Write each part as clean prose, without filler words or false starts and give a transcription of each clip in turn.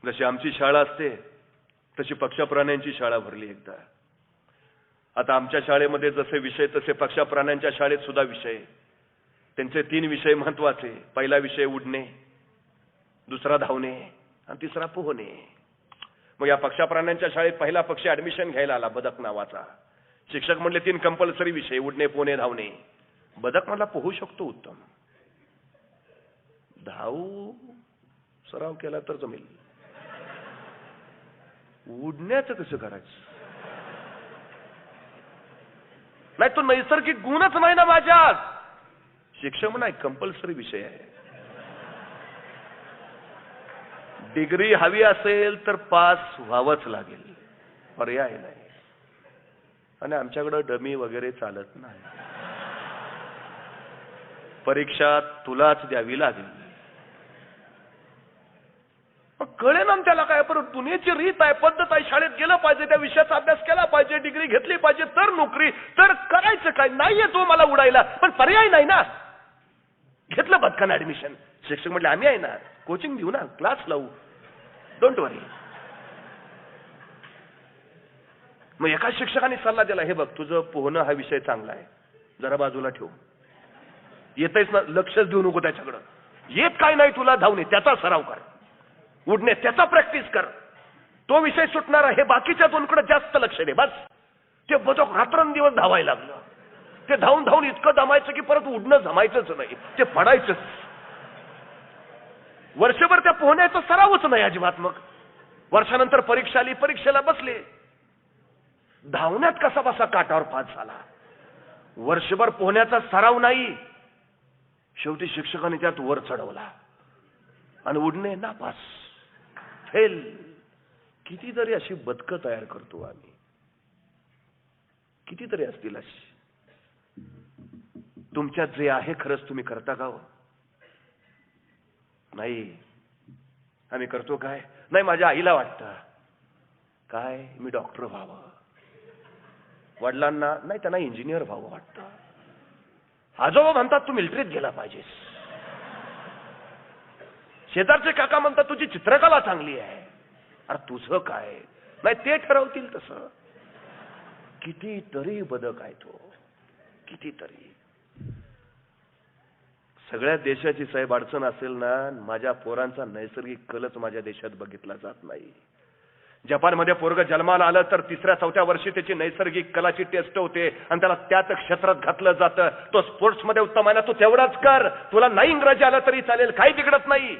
जशी आमची शाळा असते तशी पक्षप्राण्यांची शाळा भरली एकदा. आता आमच्या शाळेमध्ये जसे विषय तसे पक्षप्राण्यांच्या शाळेत सुद्धा विषय. त्यांचे 3 विषय महत्वाचे. पहिला विषय उडणे, दुसरा धावणे आणि तिसरा पोहणे. मग या पक्षप्राण्यांच्या शाळेत पहिला पक्षी ऍडमिशन घ्यायला आला, बदक नावाचा. शिक्षक म्हणले 3 कंपल्सरी विषय, उडणे, पोहणे, धावणे. बदक मला पोहू शकतो उत्तम, धावू सराव केला तर जमेल, उडण्याचं कसं करायचं? नाही, तो नैसर्गिक गुणच नाही ना माझ्यात. शिक्षक म्हणा कंपल्सरी विषय आहे. डिग्री हवी असेल तर पास व्हावंच लागेल, पर्याय नाही. आणि आमच्याकडे डमी वगैरे चालत नाही. परीक्षा तुलाच द्यावी लागेल. कळे ना त्याला काय, परत दुनियेची रीत आहे, पद्धत आहे. शाळेत गेलं पाहिजे, त्या विषयाचा अभ्यास केला पाहिजे, डिग्री घेतली पाहिजे तर नोकरी. तर करायचं काय? नाहीये तो मला उडायला, पण पर्याय नाही ना. घेतलं बदकानं ऍडमिशन. शिक्षक म्हटले आम्ही आहे ना, कोचिंग देऊ ना, क्लास लावू, डोंट वरी. मग एका शिक्षकाने सल्ला दिला, हे बघ तुझं पोहणं हा विषय चांगला आहे, जरा बाजूला ठेव. येतच ना, लक्षच देऊ नको त्याच्याकडं. येत काय नाही तुला, धावणे त्याचा सराव कर, उडणे त्याचा प्रॅक्टिस कर. तो विषय सुटणार आहे, बाकीच्या 2कडे जास्त लक्ष दे बस. ते बदक रात्रंदिवस धावायला लागलं. ते धावून धावून इतकं दमायचं की परत उडणं जमायचंच नाही, ते पडायचंच. वर्षभर त्या पोहण्याचा सरावच नाही अजिबात. मग वर्षानंतर परीक्षा आली, परीक्षेला बसले. धावण्यात कसा बसा काठावर पास झाला. वर्षभर पोहण्याचा सराव नाही. शेवटी शिक्षकाने त्यात वर चढवला आणि उडणे नापास, फेल. कितीतरी अशी बदकं तयार करतो आम्ही, कितीतरी असतील अशी. तुमच्यात जे आहे खरंच तुम्ही करता का हो? नाही. आम्ही करतो काय? नाही, माझ्या आईला वाटतं काय मी डॉक्टर व्हावं, वडिलांना नाही त्यांना इंजिनियर व्हावं वाटतं, आजोबा म्हणतात तू मिलिटरीत गेला पाहिजेस, शेजारचे काका म्हणतात तुझी चित्रकला चांगली आहे. अरे तुझं काय? नाही, ते ठरवतील तसं. कितीतरी बदक आहे तो, कितीतरी. सगळ्या देशाची साहेब अडचण असेल ना, माझ्या पोरांचा नैसर्गिक कलच माझ्या देशात बघितला जात नाही. जपानमध्ये पोरग जन्माला आलं तर 3ऱ्या-4थ्या वर्षी त्याची नैसर्गिक कलाची टेस्ट होते आणि त्याला त्याच क्षेत्रात घातलं जातं. तो स्पोर्ट्स मध्ये उत्तम आहे ना, तू तेवढाच कर. तुला नाही इंग्रजी आलं तरी चालेल, काही बिघडत नाही.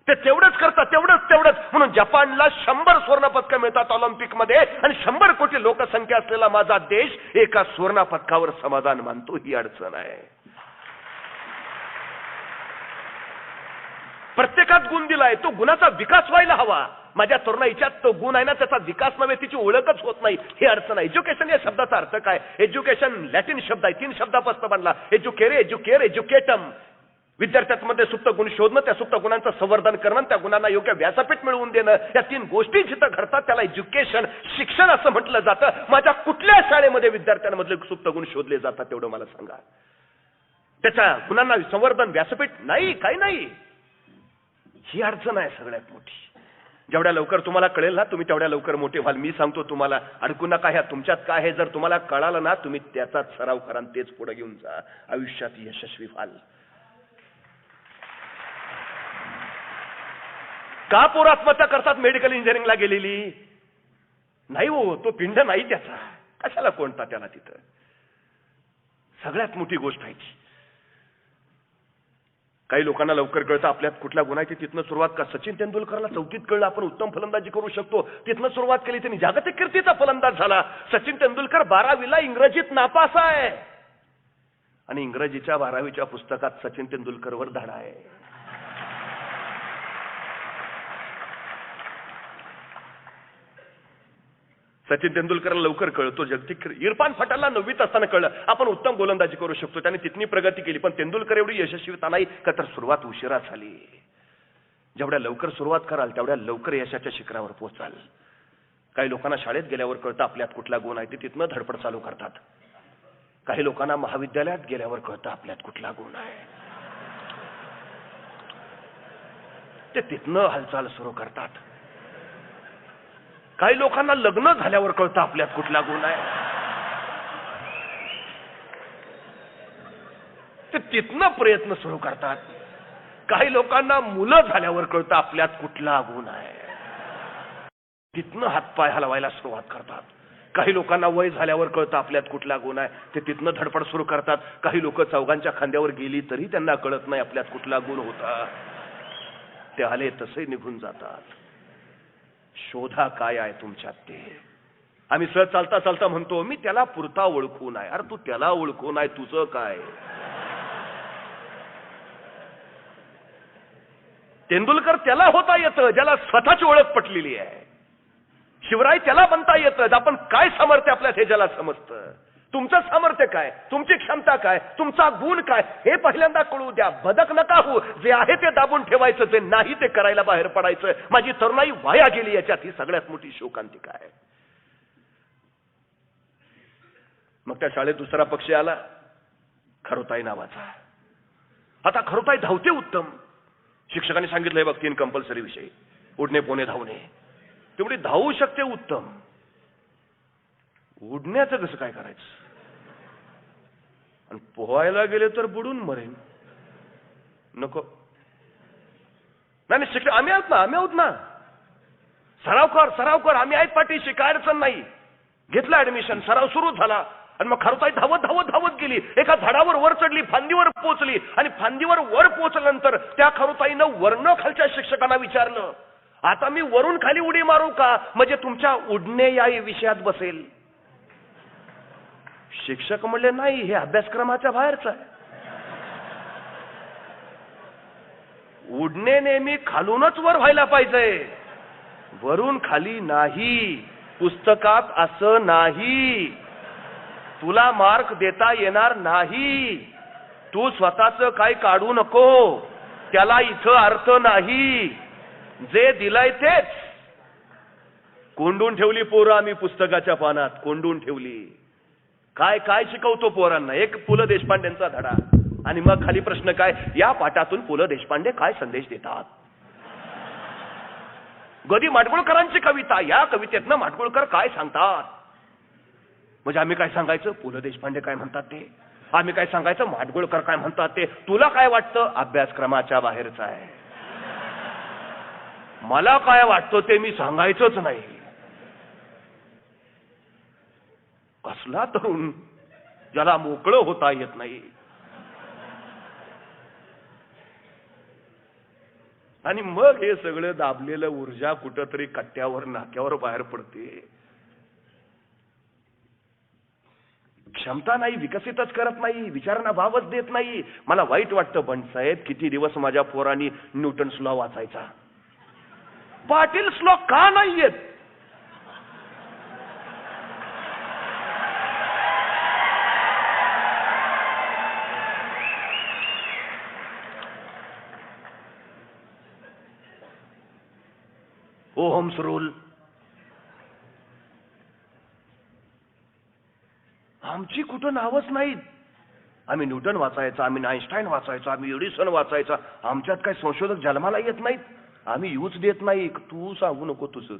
ते तेवढंच करतात, तेवढंच. म्हणून जपानला 100 सुवर्ण पदकं मिळतात ऑलिम्पिक मध्ये, आणि 100 कोटी लोकसंख्या असलेला माझा देश एका सुवर्ण पदकावर समाधान मानतो. ही अडचण आहे. प्रत्येकात गुण दिलाय, तो गुणाचा विकास व्हायला हवा. माझ्या तरुणाईच्यात तो गुण आहे ना, त्याचा विकास नव्हे, तिची ओळखच होत नाही. ही अडचण आहे. एज्युकेशन या शब्दाचा अर्थ काय? एज्युकेशन लॅटिन शब्द आहे, 3 शब्दापासून बनला. एज्युकेरे, एज्युकेर, एज्युकेटम. विद्यार्थ्यांमध्ये सुप्त गुण शोधणं, त्या सुप्त गुणांचं संवर्धन करणं, त्या गुणांना योग्य व्यासपीठ मिळवून देणं, या 3 गोष्टी जिथं घडतात त्याला एज्युकेशन, शिक्षण असं म्हटलं जातं. माझ्या कुठल्या शाळेमध्ये विद्यार्थ्यांमधले सुप्त गुण शोधले जातात तेवढं मला सांगा. त्याच्या गुणांना संवर्धन, व्यासपीठ नाही, काही नाही. ही अडचण आहे सगळ्यात मोठी. जेवढ्या लवकर तुम्हाला कळेल ना, तुम्ही तेवढ्या लवकर मोठे व्हाल. मी सांगतो तुम्हाला, अडकू नका. ह्या तुमच्यात काय आहे जर तुम्हाला कळालं ना, तुम्ही त्याचाच सराव करा आणि तेच पुढे घेऊन जा. आयुष्यात यशस्वी व्हाल. का पोरं आत्महत्या करतात? मेडिकल इंजिनिअरिंगला गेलेली नाही हो, तो पिंड नाही त्याचा, कशाला कोणता त्याला तिथं. सगळ्यात मोठी गोष्ट आहे ती. काही लोकांना लवकर कळतं आपल्यात कुठल्या गुण आहे. तिथनं सुरुवात का? सचिन तेंडुलकरला 4थीत कळलं आपण उत्तम फलंदाजी करू शकतो, तिथनं सुरुवात केली. त्यांनी जागतिक कीर्तीचा फलंदाज झाला. सचिन तेंडुलकर 12वीला इंग्रजीत नापास आहे, आणि इंग्रजीच्या 12वीच्या पुस्तकात सचिन तेंडुलकरवर धडा आहे. सचिन तेंडुलकरला लवकर कळतो जागतिक. इरफान पठाणला 9वीत असताना कळलं आपण उत्तम गोलंदाजी करू शकतो, त्याने तिथनी प्रगती केली. पण तेंडुलकर एवढी यशस्वीता नाही का, तर सुरुवात उशिरा झाली. जेवढ्या लवकर सुरुवात कराल तेवढ्या लवकर यशाच्या शिखरावर पोहोचाल. काही लोकांना शाळेत गेल्यावर कळतं आपल्यात कुठला गुण आहे, ते तिथनं धडपड चालू करतात. काही लोकांना महाविद्यालयात गेल्यावर कळतं आपल्यात कुठला गुण आहे, ते तिथनं हालचाल सुरू करतात. काही लोकांना लग्न झाल्यावर कळतं आपल्यात कुठला गुण आहे. ते तिथनं प्रयत्न सुरू करतात. काही लोकांना मुलं झाल्यावर कळतं आपल्यात कुठला गुण आहे. तिथनं हातपाय हलवायला सुरुवात करतात. काही लोकांना वय झाल्यावर कळतं आपल्यात कुठला गुण आहे. ते तिथनं धडपड सुरू करतात. काही लोक चौघांच्या खांद्यावर गेली तरी त्यांना कळत नाही आपल्यात कुठला गुण होता. ते आले तसे निघून जातात. शोधा काय आहे तुमच्यात ते. आम्ही सहज चालता चालता म्हणतो मी त्याला पुरता ओळखून आहे. अरे तू त्याला ओळखून आहे, तुझं काय. तेंडुलकर त्याला होता येतं ज्याला स्वतःची ओळख पटलेली आहे. शिवराय त्याला बनता येतं आपण काय सामर्थ्य आपल्यात हे ज्याला समजतं. तुमचं सामर्थ्य काय, तुमची क्षमता काय, तुमचा गुण काय हे पहिल्यांदा कळू द्या. बदक नका हो. जे आहे ते दाबून ठेवायचं, जे नाही ते करायला बाहेर पडायचं. माझी तरुणाई वाया गेली याच्यात ही सगळ्यात मोठी शोकांतिका आहे. मग त्या शाळेत दुसरा पक्षी आला, खरोताई नावाचा. आता खरोताई धावते उत्तम. शिक्षकांनी सांगितलंय बघ 3 कंपल्सरी विषय, उडणे, पोहणे, धावणे. तेवढी धावू शकते उत्तम. उडण्याचं कसं काय करायचं. आणि पोहायला गेले तर बुडून मरेन. नको. नाही शिक्षक आम्ही आहोत ना. सराव कर आम्ही आहेत पाठीशी, काय अडचण नाही. घेतला ऍडमिशन, सराव सुरू झाला. आणि मग खरोताई धावत गेली. एका झाडावर वर चढली, फांदीवर पोहोचली. आणि फांदीवर वर पोहोचल्यानंतर त्या खरोताईनं वरनं खालच्या शिक्षकांना विचारलं, आता मी वरून खाली उडी मारू का, म्हणजे तुमच्या उडणे या विषयात बसेल. शिक्षक म्हणले नाही, हे अभ्यासक्रमाच्या बाहेरच आहे. उडणे नेहमी खालूनच वर व्हायला पाहिजे, वरून खाली नाही. पुस्तकात असं नाही. तुला मार्क देता येणार नाही. तू स्वतःच काय काढू नको, त्याला इथं अर्थ नाही. जे दिलाय तेच. कोंडून ठेवली पोरं आम्ही पुस्तकाच्या पानात, कोंडून ठेवली. काय शिकवतो पोरांना, एक पु ल देशपांडेंचा धडा. आणि मग खाली प्रश्न काय, या पाठातून पु ल देशपांडे काय संदेश देतात. गदी माडगुळकरांची कविता, या कवितेतनं माडगुळकर काय सांगतात. म्हणजे आम्ही काय सांगायचं, पु ल देशपांडे काय म्हणतात ते. आम्ही काय सांगायचं, माडगुळकर काय म्हणतात ते. तुला काय वाटतं, अभ्यासक्रमाच्या बाहेरचं आहे. मला काय वाटतं ते मी सांगायचंच नाही. कसला तरुण ज्याला मोकळं होता येत नाही. आणि मग हे सगळं दाबलेलं ऊर्जा कुठंतरी कट्ट्यावर नाक्यावर बाहेर पडते. क्षमता नाही, विकसितच करत नाही, विचारांना भावच देत नाही. मला वाईट वाटतं बंडसाहेब, किती दिवस माझ्या पोरांनी न्यूटन्स लॉ वाचायचा. पाटील्स लॉ का नाही येत. ओहम्स रूल आमची कुठं नावच नाहीत. आम्ही न्यूटन वाचायचा, आम्ही आइन्स्टाईन वाचायचा, आम्ही एडिसन वाचायचा. आमच्यात काही संशोधक जन्माला येत नाहीत. आम्ही यूज देत नाही. तू सांगू नको तुझं.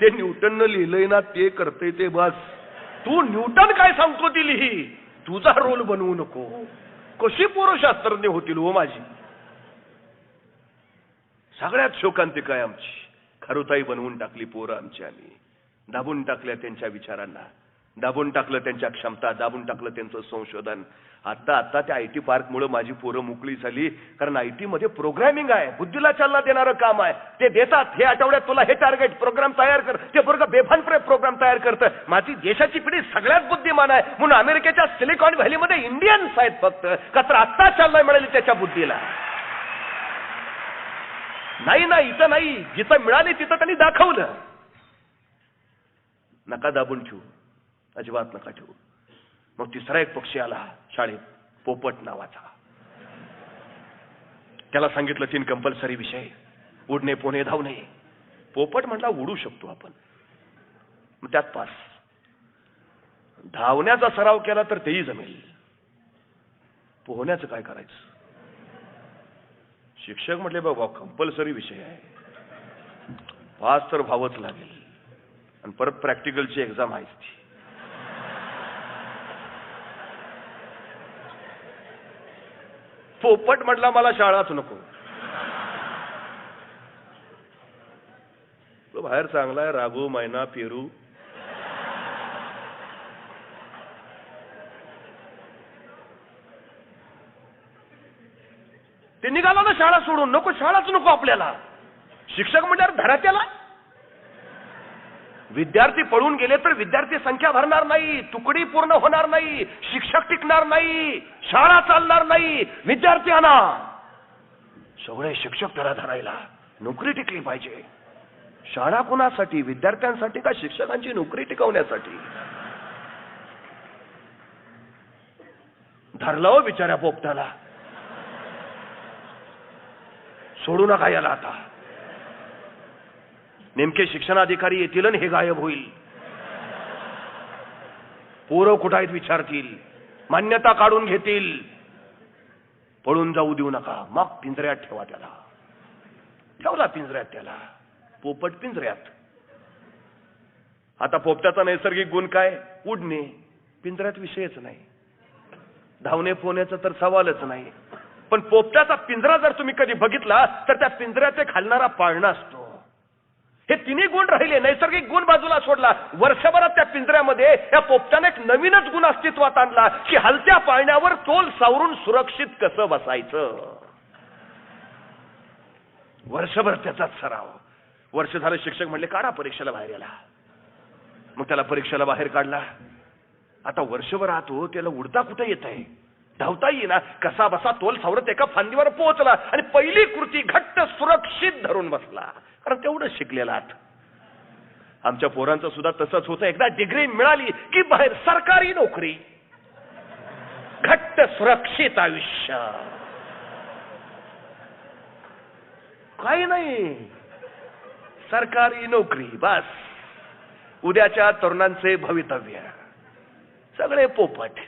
ते न्यूटननं लिहिलंय ना ते करते ते बस. तू न्यूटन काय सांगतो ती लिही, तुझा रोल बनवू नको. कशी पोरं शास्त्रज्ञ होतील हो माझी. सगळ्यात शोकांतिका आहे आमची. खरोताई बनवून टाकली पोरं आमची. आम्ही दाबून टाकल्या त्यांच्या विचारांना, दाबून टाकलं त्यांच्या क्षमता, दाबून टाकलं त्यांचं संशोधन. आता त्या आयटी पार्क मुळे माझी पोरं मोकळी झाली. कारण आयटी मध्ये प्रोग्रॅमिंग आहे, बुद्धीला चालना देणारं काम आहे. ते देतात, हे आठवड्यात तुला हे टार्गेट प्रोग्राम तयार कर. ते पोरगं बेभान प्रोग्राम तयार करतं. माझी देशाची पिढी सगळ्यात बुद्धिमान आहे म्हणून अमेरिकेच्या सिलिकॉन व्हॅलीमध्ये इंडियन्स आहेत फक्त. का तर आत्ता चालना मिळाली त्याच्या बुद्धीला. नाही इथं नाही, जिथं मिळाली तिथं त्यांनी दाखवलं. नका दाबून ठेवू, अजिबात नका ठेवू. मग तिसरा एक पक्षी आला शाळेत, पोपट नावाचा. त्याला सांगितलं 3 कंपल्सरी विषय, उडणे, पोहणे, धावणे. पोपट म्हटला उडू शकतो आपण, मग त्यात पास. धावण्याचा सराव केला तर तेही जमेल. पोहण्याचं काय करायचं. शिक्षक म्हटले बाबा कंपल्सरी विषय आहे, पास तर व्हावंच लागेल आणि परत प्रॅक्टिकलची एक्झाम आहेच ती. पोपट म्हटला मला शाळाच नको. तो बाहेर चांगलाय, राघू, मैना, पेरू. ते निघाला ना शाळा सोडून. नको, शाळाच नको आपल्याला. शिक्षक म्हटल्यावर धरा त्याला. विद्यार्थी पळून गेले तर विद्यार्थी संख्या भरणार नाही, तुकडी पूर्ण होणार नाही, शिक्षक टिकणार नाही, शाळा चालणार नाही. विद्यार्थी आणा, सगळे शिक्षक धरा धरायला. नोकरी टिकली पाहिजे. शाळा कुणासाठी? विद्यार्थ्यांसाठी का शिक्षकांची नोकरी टिकवण्यासाठी? धरलं हो बिचाऱ्या पोपटाला. सोडू नका याला आता. नेमके शिक्षणाधिकारी येतील आणि हे गायब होईल. पोरं कुठं आहेत विचारतील, मान्यता काढून घेतील. पळून जाऊ देऊ नका. मग पिंजऱ्यात ठेवा त्याला. ठेवला पिंजऱ्यात त्याला. पोपट पिंजऱ्यात. आता पोपटाचा नैसर्गिक गुण काय? उडणे. पिंजऱ्यात विषयच नाही. धावणे पोहण्याचा तर सवालच नाही. पण पोपटाचा पिंजरा जर तुम्ही कधी बघितला तर त्या पिंजऱ्याचे खालणारा पाळणा असतो. हे तिन्ही गुण राहिले. नैसर्गिक गुण बाजूला सोडला. वर्षभरात त्या पिंजऱ्यामध्ये या पोपटाने एक नवीनच गुण अस्तित्वात आणला की हलत्या पाळण्यावर तोल सावरून सुरक्षित कसं बसायचं. वर्षभर त्याचाच सराव. वर्ष झालं शिक्षक म्हणले काढा परीक्षेला बाहेर याला. मग त्याला परीक्षेला बाहेर काढला. आता वर्षभर आतो त्याला उडता कुठं येत आहे, धावता येईना. कसा बसा तोल सावरत एका फांदीवर पोहोचला आणि पहिली कृती घट्ट सुरक्षित धरून बसला. कारण तेवढं शिकलेला आहात. आमच्या पोरांचं सुद्धा तसंच होतं. एकदा डिग्री मिळाली की बाहेर सरकारी नोकरी, घट्ट सुरक्षित आयुष्य. काही नाही, सरकारी नोकरी बस. उद्याच्या तरुणांचे भवितव्य सगळे पोपट.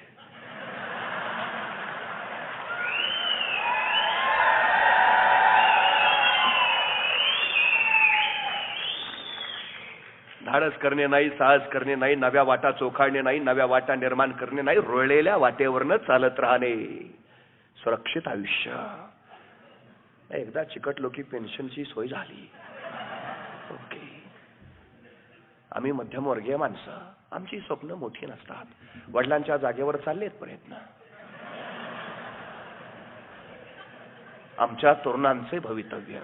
धाडस करणे नाही, साहस करणे नाही, नव्या वाटा चोखाळणे नाही, नव्या वाटा निर्माण करणे नाही, रोळलेल्या वाटेवरनं चालत राहणे. सुरक्षित आयुष्य. एकदा चिकटलो की पेन्शनची सोय झाली. ओके. आम्ही मध्यमवर्गीय माणसं, आमची स्वप्न मोठी नसतात. वडिलांच्या जागेवर चाललेत प्रयत्न. आमच्या तरुणांचे भवितव्य.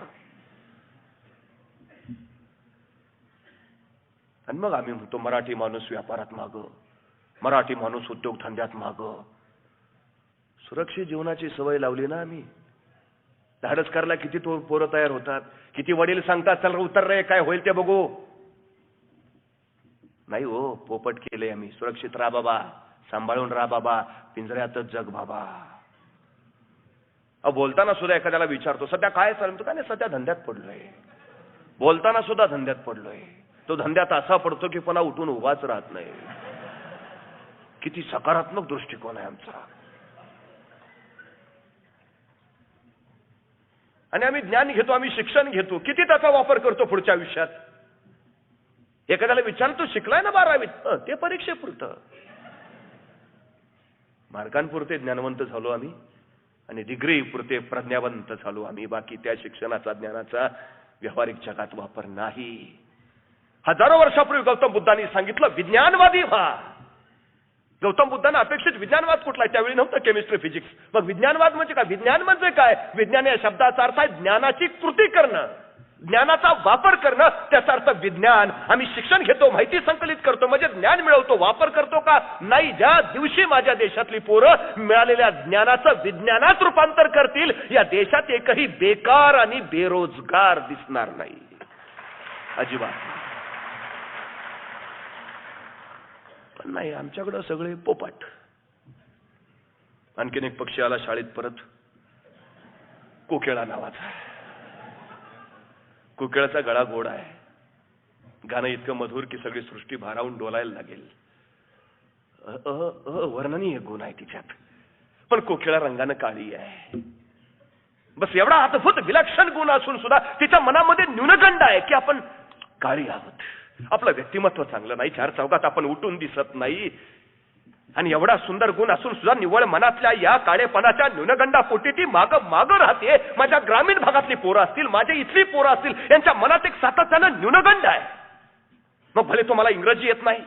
आणि मग आम्ही म्हणतो मराठी माणूस व्यापारात माग, मराठी माणूस उद्योगधंद्यात माग. सुरक्षित जीवनाची सवय लावली ना आम्ही. धाडस करायला किती पोरं तयार होतात. किती वडील सांगतात चल उतर रे, काय होईल ते बघू. नाही हो, पोपट केले आम्ही. सुरक्षित राहा बाबा, सांभाळून राहा बाबा, पिंजऱ्यातच जग बाबा. बोलताना सुद्धा एखाद्याला विचारतो सध्या काय चालतो, काय नाही सध्या धंद्यात पडलोय. बोलताना सुद्धा धंद्यात पडलोय. तो धंद्यात असा पडतो की पुन्हा उठून उभाच राहत नाही. किती सकारात्मक दृष्टिकोन आहे आमचा. आणि आम्ही ज्ञान घेतो, आम्ही शिक्षण घेतो. किती त्याचा वापर करतो पुढच्या आयुष्यात. एखाद्याला विचारतो शिकलाय ना 12वीत, ते परीक्षेपुरतं. मार्कांपुरते ज्ञानवंत झालो आम्ही आणि डिग्री पुरते प्रज्ञावंत झालो आम्ही. बाकी त्या शिक्षणाचा, ज्ञानाचा व्यावहारिक जगात वापर नाही. हजारो वर्षापूर्वी गौतम बुद्धांनी सांगितलं विज्ञानवादी व्हा. गौतम बुद्धांना अपेक्षित विज्ञानवाद कुठला आहे? त्यावेळी नव्हतं केमिस्ट्री, फिजिक्स. मग विज्ञानवाद म्हणजे काय? विज्ञान म्हणजे काय? विज्ञान या शब्दाचा अर्थ आहे ज्ञानाची कृती करणं, ज्ञानाचा वापर करणं. त्याचा अर्थ विज्ञान. आम्ही शिक्षण घेतो, माहिती संकलित करतो, म्हणजे ज्ञान मिळवतो. वापर करतो का? नाही. ज्या दिवशी माझ्या देशातली पोरं मिळालेल्या ज्ञानाचं विज्ञानात रूपांतर करतील, या देशात एकही बेकार आणि बेरोजगार दिसणार नाही. अजिबात पण नाही. आमच्याकडं सगळे पोपट. आणखीन एक पक्षी आला शाळेत परत, कोकिळा नावाचा. कोकिळाचा गळा गोड आहे, गाणं इतकं मधुर की सगळी सृष्टी भारावून डोलायला लागेल. वर्णनीय गुण आहे तिच्यात. पण कोकिळा रंगानं काळी आहे. बस एवढा अद्भुत विलक्षण गुण असून सुद्धा तिच्या मनामध्ये न्यूनगंड आहे की आपण काळी आहोत, आपलं व्यक्तिमत्व चांगलं नाही, चार चौकात आपण उठून दिसत नाही, आणि एवढा सुंदर गुण असून सुद्धा निव्वळ मनातल्या या काळेपणाच्या न्यूनगंडापोटी ती माग राहते. माझ्या ग्रामीण भागातली पोरं असतील, माझ्या इथली पोरं असतील, यांच्या मनात एक सातत्यानं न्यूनगंड आहे. मग भले तुम्हाला इंग्रजी येत नाही,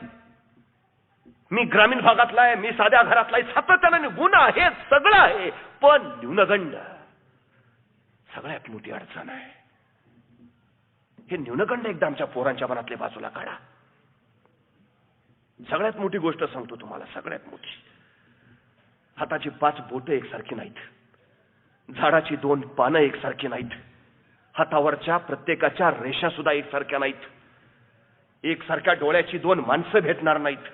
मी ग्रामीण भागातला आहे, मी साध्या घरातला आहे, सातत्यानं गुण आहे, सगळं आहे, पण न्यूनगंड सगळ्यात मोठी अडचण आहे. हे न्यूनगंड एकदा आमच्या पोरांच्या मनातले बाजूला काढा. सगळ्यात मोठी गोष्ट सांगतो तुम्हाला, सगळ्यात मोठी, हाताची 5 बोटं एकसारखी नाहीत, झाडाची 2 पानं एकसारखी नाहीत, हातावरच्या प्रत्येकाच्या रेषा सुद्धा एकसारख्या नाहीत, एकसारख्या डोळ्याची 2 माणसं भेटणार नाहीत.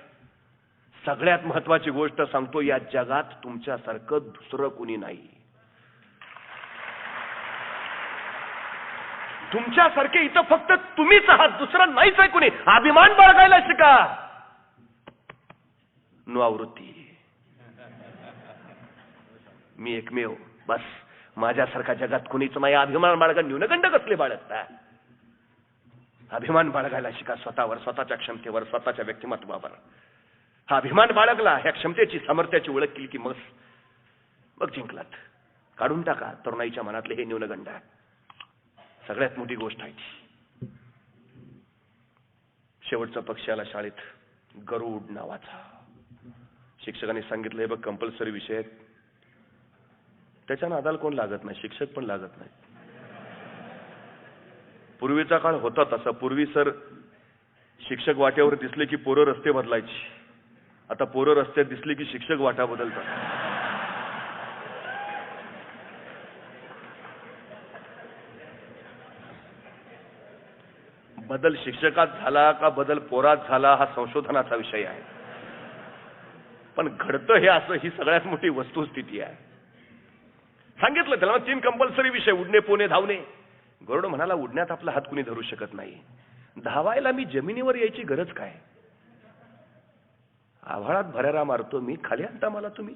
सगळ्यात महत्वाची गोष्ट सांगतो, या जगात तुमच्यासारखं दुसरं कुणी नाही. तुमच्यासारखे इथं फक्त तुम्हीच आहात, दुसरं नाहीच आहे कुणी. अभिमान बाळगायला शिका. नो आवृत्ती, मी एकमेव, बस माझ्यासारखा जगात कुणीच नाही. अभिमान बाळगा. न्यूनगंड कसले बाळगता? अभिमान बाळगायला शिका स्वतःवर, स्वतःच्या क्षमतेवर, स्वतःच्या व्यक्तिमत्वावर. हा अभिमान बाळगला, ह्या क्षमतेची सामर्थ्याची ओळख केली की मग जिंकलात. काढून टाका तरुणाईच्या मनातले हे न्यूनगंड. सगळ्यात मोठी गोष्ट आहे ती. शेवटचा पक्ष आला शाळेत, गरुड नावाचा. शिक्षकांनी सांगितलं, हे बघ कंपल्सरी विषय आहेत, त्याच्या नादाला कोण लागत नाही, शिक्षक पण लागत नाही. पूर्वीचा काळ होता तसा. पूर्वी सर शिक्षक वाट्यावर दिसले की पोरं रस्ते बदलायची. आता पोरं रस्त्यात दिसली की शिक्षक वाटा बदलतात. बदल शिक्षकात झाला का बदल पोरात झाला हा संशोधनाचा विषय आहे. पण घडतं हे असं, ही सगळ्यात मोठी वस्तुस्थिती आहे. सांगितलं त्याला 3 कंपल्सरी विषय, उडणे, पोहणे, धावणे. गरुड म्हणाला, उडण्यात आपला हात कुणी धरू शकत नाही, धावायला मी जमिनीवर यायची गरज काय? आभाळात भरारा मारतो मी, खाली आणता मला तुम्ही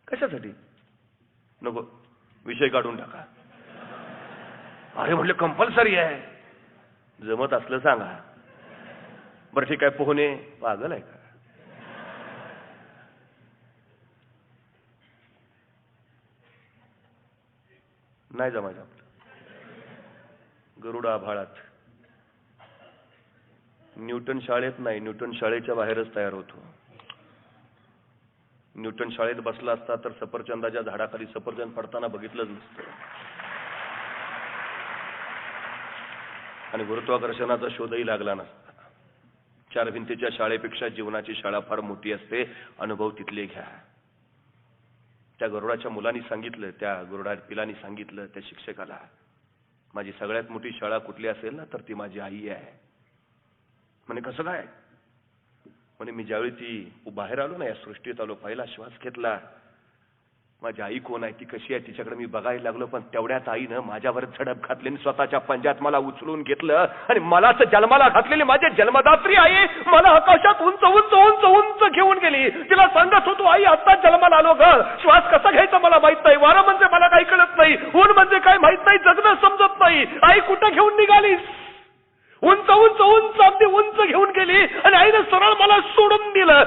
कशासाठी? नको, विषय काढून टाका. अरे म्हटलं कंपल्सरी आहे, जमत असलं सांगा. बरं ठीक आहे, पोहणे. पागल आहे का? नाही जमायचं. गरुड आभाळात. न्यूटन शाळेत नाही, न्यूटन शाळेच्या बाहेरच तयार होतो. न्यूटन शाळेत बसला असता तर सफरचंदाच्या झाडाखाली सफरचंद पडताना बघितलंच नसतं. आणि गुरुत्वाकर्षणाचा शोधही लागला नसता. 4 भिंतीच्या शाळेपेक्षा जीवनाची शाळा फार मोठी असते. अनुभव तिथले घ्या. त्या गरुडाच्या मुलांनी सांगितलं, त्या गरुडा पिलांनी सांगितलं त्या शिक्षकाला, माझी सगळ्यात मोठी शाळा कुठली असेल ना तर ती माझी आई आहे. म्हणे कसं काय? म्हणे मी ज्यावेळी ती बाहेर आलो ना, या सृष्टीत आलो, पहिला श्वास घेतला, माझी आई कोण आहे, ती कशी आहे, तिच्याकडे मी बघायला लागलो. पण तेवढ्याच आईनं माझ्यावर झडप घातली आणि स्वतःच्या पंजात मला उचलून घेतलं आणि मलाच जन्माला घातलेली माझी जन्मदात्री आई मला आकाशात उंच उंच उंच उंच घेऊन गेली. तिला सांगत होतो, आई आता जन्माला आलो ग, श्वास कसा घ्यायचा मला माहित नाही, वारा म्हणजे मला काही कळत नाही, ऊन म्हणजे काय माहित नाही, जगणं समजत नाही. आई कुठं घेऊन निघालीस? उंच उंच उंच अगदी उंच घेऊन गेली आणि आईने सरळ मला सोडून दिलं.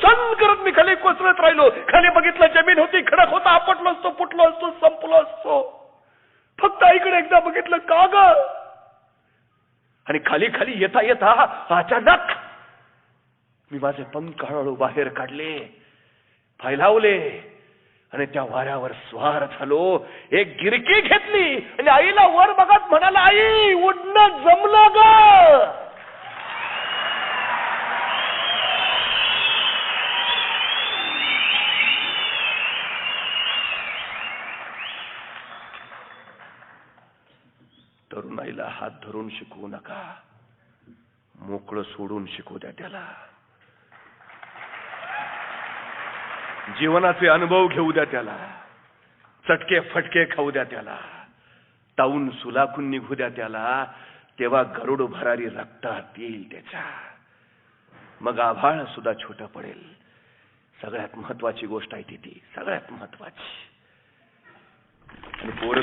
सण करत मी खाली कोसळत राहिलो. खाली बघितलं, जमीन होती, खडक होता, आपटलो असतो, फुटलो असतो, संपलो असतो. फक्त आईकडे एकदा बघितलं, का ग? आणि खाली खाली येता येता अचानक मी माझे पंख हळूहळू बाहेर काढले, फैलावले आणि त्या वाऱ्यावर स्वार झालो. एक गिरकी घेतली आणि आईला वर बघत म्हणाला, आई उडणं जमलं ग. तरुणाईला हात धरून शिकवू नका, मोकळं सोडून शिकवू द्या त्याला. जीवनाचे अनुभव घेऊ द्या त्याला, चटके फटके खाऊ द्या त्याला, ताऊन सुलाखून निघू द्या त्याला. तेव्हा गरुड भरारी रक्तात येईल त्याच्या. मग आभाळ सुद्धा छोटं पडेल. सगळ्यात महत्वाची गोष्ट आहे ती, सगळ्यात महत्वाची. आणि पोरं